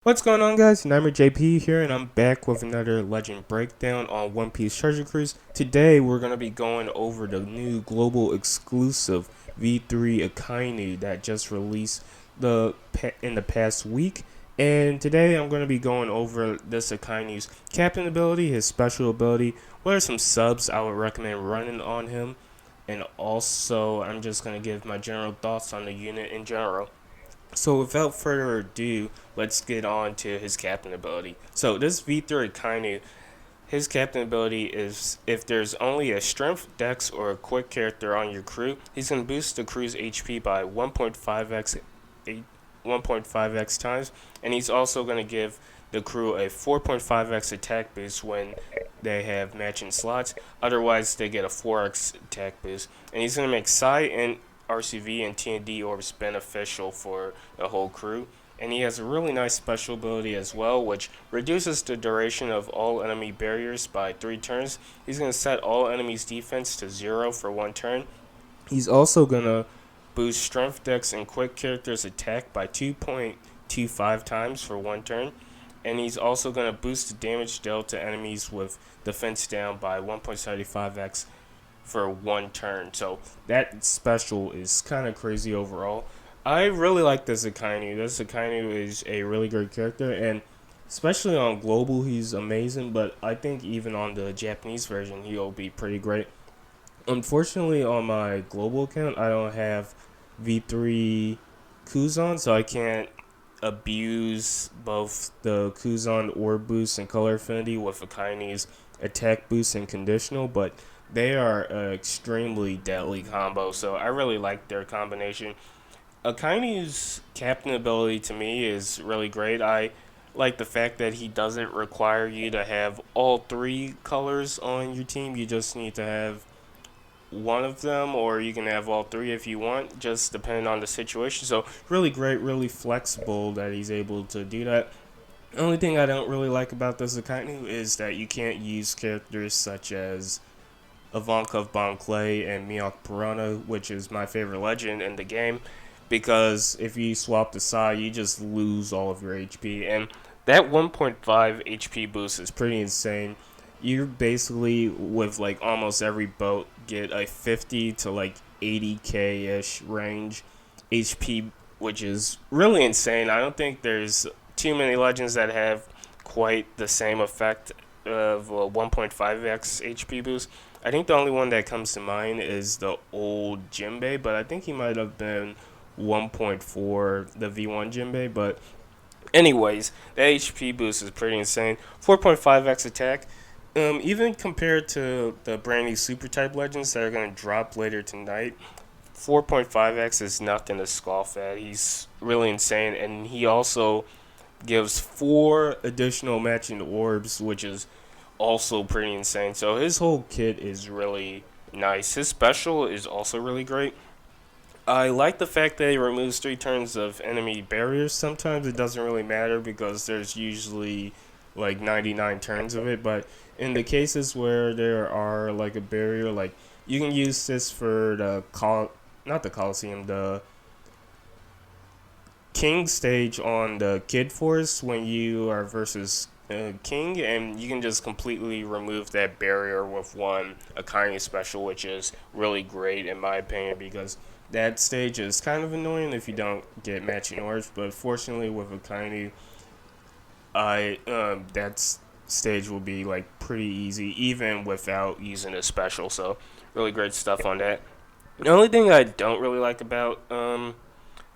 What's going on, guys? Nightmare JP here, and I'm back with another legend breakdown on One Piece Treasure Cruise. Today, we're going to be going over the new global exclusive V3 AKAINU that just released in the past week. And today, I'm going to be going over this AKAINU's captain ability, his special ability, what are some subs I would recommend running on him, and also, I'm just going to give my general thoughts on the unit in general. So without further ado, let's get on to his captain ability. So this V3 Kainu, his captain ability is if there's only a strength, dex, or a quick character on your crew, he's going to boost the crew's HP by 1.5x 1.5x times, and he's also going to give the crew a 4.5x attack boost when they have matching slots. Otherwise, they get a 4x attack boost, and he's going to make Psi and RCV and TND orbs beneficial for the whole crew. And he has a really nice special ability as well, which reduces the duration of all enemy barriers by 3 turns. He's going to set all enemies' defense to 0 for 1 turn. He's also going to boost Strength, Dex, and Quick characters' attack by 2.25 times for 1 turn. And he's also going to boost the damage dealt to enemies with defense down by 1.75x for 1 turn. So that special is kind of crazy overall. I really like this Akainu. This Akainu is a really great character, and especially on global, he's amazing. But I think even on the Japanese version, he'll be pretty great. Unfortunately, on my global account, I don't have V3 Kuzan, so I can't abuse both the Kuzan Orb Boost and Color Affinity with Akainu's attack boost and conditional, but they are an extremely deadly combo, so I really like their combination. Akainu's captain ability to me is really great. I like the fact that he doesn't require you to have all 3 colors on your team. You just need to have one of them, or you can have all 3 if you want, just depending on the situation. So really great, really flexible that he's able to do that. The only thing I don't really like about this Akainu is that you can't use characters such as Ivankov Bon Clay and Miyok Piranha, which is my favorite legend in the game, because if you swap the side, you just lose all of your HP, and that 1.5 HP boost is pretty insane. You basically, with like almost every boat, get a 50 to like 80k ish range HP, which is really insane. I don't think there's too many legends that have quite the same effect of a 1.5x HP boost. I think the only one that comes to mind is the old Jinbei, but I think he might have been 1.4, the V1 Jinbei. But anyways, that HP boost is pretty insane. 4.5x attack. Even compared to the brand new super type legends that are going to drop later tonight, 4.5x is nothing to scoff at. He's really insane, and he also gives 4 additional matching orbs, which is also pretty insane. So his whole kit is really nice. His special is also really great. I like the fact that he removes 3 turns of enemy barriers. Sometimes it doesn't really matter because there's usually like 99 turns of it, but in the cases where there are like a barrier, like you can use this for not the Coliseum, the King stage on the Kid Force when you are versus King, and you can just completely remove that barrier with one Akainu special, which is really great in my opinion, because that stage is kind of annoying if you don't get matching orbs. But fortunately with Akainu, that stage will be like pretty easy even without using a special. So really great stuff on that. The only thing I don't really like about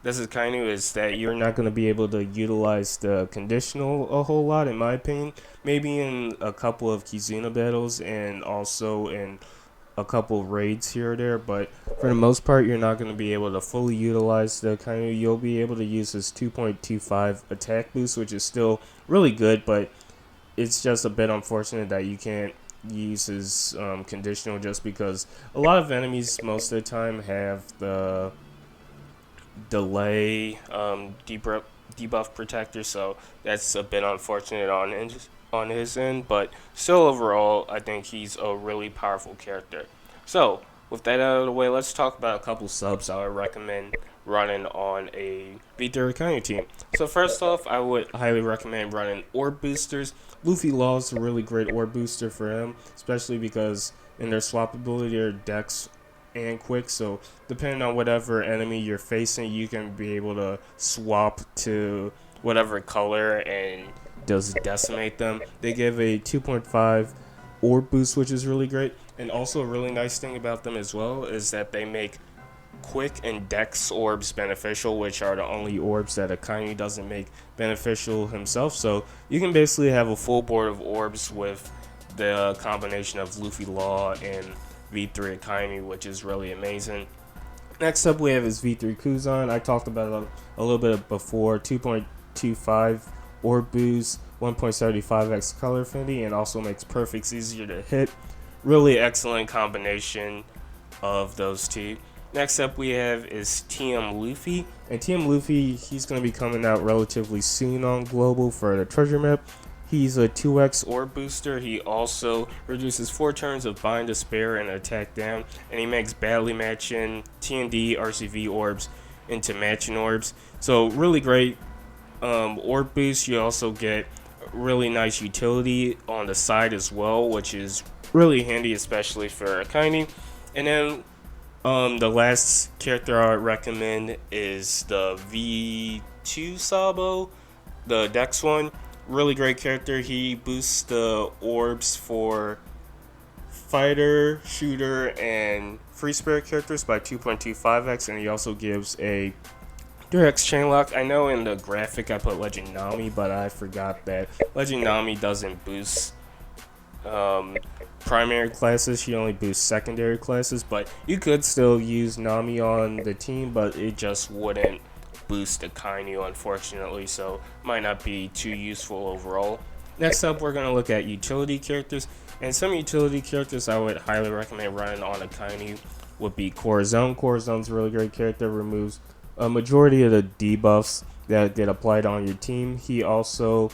this is Kainu is that you're not going to be able to utilize the conditional a whole lot, in my opinion. Maybe in a couple of Kizuna battles and also in a couple of raids here or there, but for the most part, you're not going to be able to fully utilize the Kainu. You'll be able to use his 2.25 attack boost, which is still really good, but it's just a bit unfortunate that you can't use his conditional, just because a lot of enemies most of the time have the delay debuff protector, so that's a bit unfortunate on his end, but still overall I think he's a really powerful character. So with that out of the way, let's talk about a couple subs I would recommend running on a V3 Akainu team. So first off, I would highly recommend running orb boosters. Luffy Law is a really great orb booster for him, especially because in their swap ability, they're dex and quick. So depending on whatever enemy you're facing, you can be able to swap to whatever color and does decimate them. They give a 2.5 orb boost, which is really great. And also a really nice thing about them as well is that they make quick and dex orbs beneficial, which are the only orbs that Akainu doesn't make beneficial himself. So you can basically have a full board of orbs with the combination of Luffy Law and V3 Akainu, which is really amazing. Next up we have is V3 Kuzan. I talked about it a little bit before. 2.25 orb boost, 1.75x color affinity, and also makes perfects easier to hit. Really excellent combination of those two. Next up we have is TM Luffy. And TM Luffy, he's going to be coming out relatively soon on Global for the treasure map. He's a 2x orb booster. He also reduces 4 turns of bind, despair, and attack down. And he makes badly matching TND RCV orbs into matching orbs. So really great orb boost. You also get really nice utility on the side as well, which is really handy, especially for Akainu. And then the last character I would recommend is the V2 Sabo, the Dex one. Really great character. He boosts the orbs for fighter, shooter, and free spirit characters by 2.25x, and he also gives a 3x chain lock. I know in the graphic I put Legend Nami, but I forgot that Legend Nami doesn't boost primary classes. She only boosts secondary classes, but you could still use Nami on the team, but it just wouldn't boost Akainu, unfortunately, so might not be too useful overall. Next up, we're going to look at utility characters, and some utility characters I would highly recommend running on Akainu would be Corazon. Corazon's a really great character, removes a majority of the debuffs that get applied on your team. He also,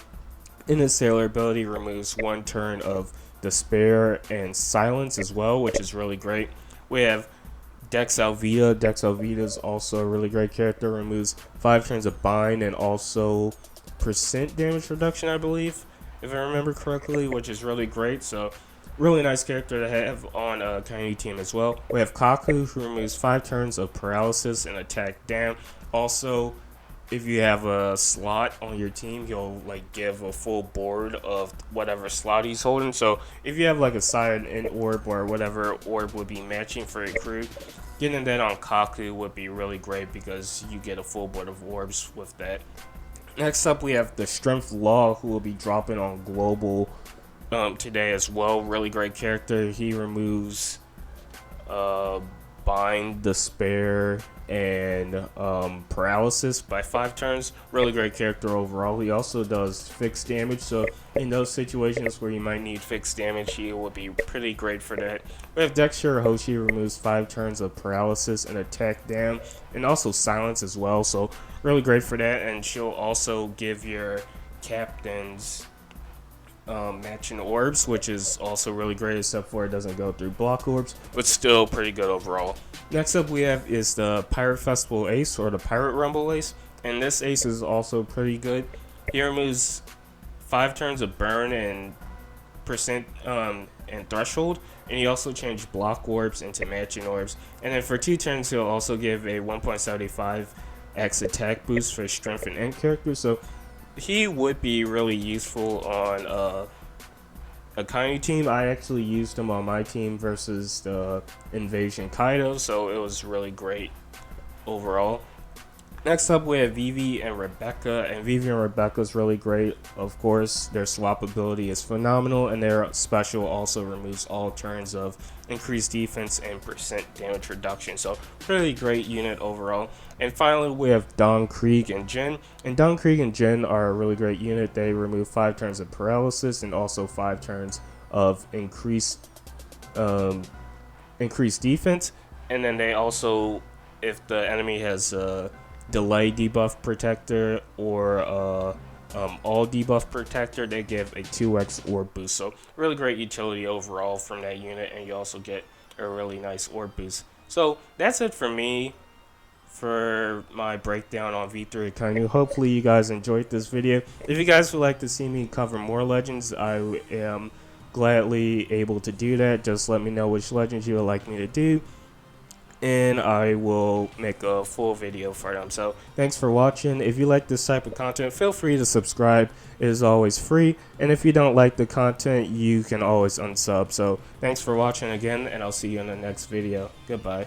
in his sailor ability, removes 1 turn of despair and silence as well, which is really great. We have Dex Alvita. Dex Alvita is also a really great character. Removes 5 turns of bind and also percent damage reduction, I believe, if I remember correctly, which is really great. So really nice character to have on a Akainu team as well. We have Kaku, who removes 5 turns of paralysis and attack down. Also, if you have a slot on your team, he'll give a full board of whatever slot he's holding. So if you have a side in orb or whatever orb would be matching for your crew, getting that on Kaku would be really great because you get a full board of orbs with that. Next up, we have the Strength Law, who will be dropping on Global today as well. Really great character. He removes bind, despair, and paralysis by 5 turns. Really great character overall. He also does fixed damage, so in those situations where you might need fixed damage, he would be pretty great for that. We have Dexter Hoshi, removes 5 turns of paralysis and attack down, and also silence as well, so really great for that. And she'll also give your captains matching orbs, which is also really great, except for it doesn't go through block orbs, but still pretty good overall. Next up we have is the Pirate Festival Ace, or the Pirate Rumble Ace, and this ace is also pretty good. He removes 5 turns of burn and percent and threshold, and he also changed block orbs into matching orbs. And then for 2 turns he'll also give a 1.75x attack boost for strength and end characters, so he would be really useful on a Akainu team. I actually used him on my team versus the Invasion Kaido, so it was really great overall. Next up, we have Vivi and Rebecca, and Vivi and Rebecca is really great. Of course, their swap ability is phenomenal, and their special also removes all turns of increased defense and percent damage reduction. So, really great unit overall. And finally, we have Don Krieg and Jin. And Don Krieg and Jin are a really great unit. They remove 5 turns of paralysis and also 5 turns of increased defense. And then they also, if the enemy has delay debuff protector or all debuff protector, they give a 2x orb boost. So really great utility overall from that unit, and you also get a really nice orb boost. So that's it for me for my breakdown on V3 AKAINU. Hopefully you guys enjoyed this video. If you guys would like to see me cover more legends, I am gladly able to do that. Just let me know which legends you would like me to do, and I will make a full video for them. So thanks for watching. If you like this type of content, feel free to subscribe. It is always free, and if you don't like the content, you can always unsub. So thanks for watching again, and I'll see you in the next video. Goodbye.